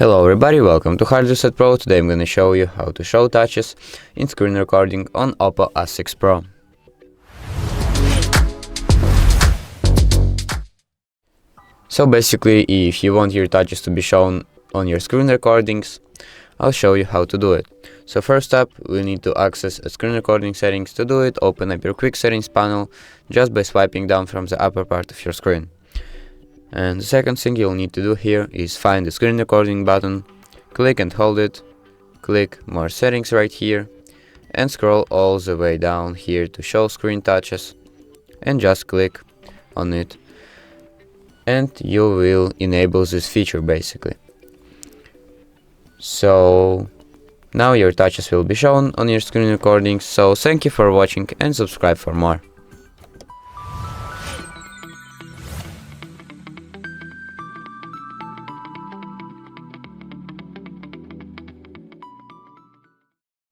Hello everybody, welcome to ColorOS Pro. Today I'm gonna show you how to show touches in screen recording on OPPO A6 Pro. So basically, if you want your touches to be shown on your screen recordings, I'll show you how to do it. So first up, we need to access screen recording settings. To do it, open up your quick settings panel just by swiping down from the upper part of your screen. And the second thing you'll need to do here is find the screen recording button, click and hold it, click more settings right here, and scroll all the way down here to show screen touches, and just click on it, and you will enable this feature basically. So now your touches will be shown on your screen recordings. So thank you for watching and subscribe for more.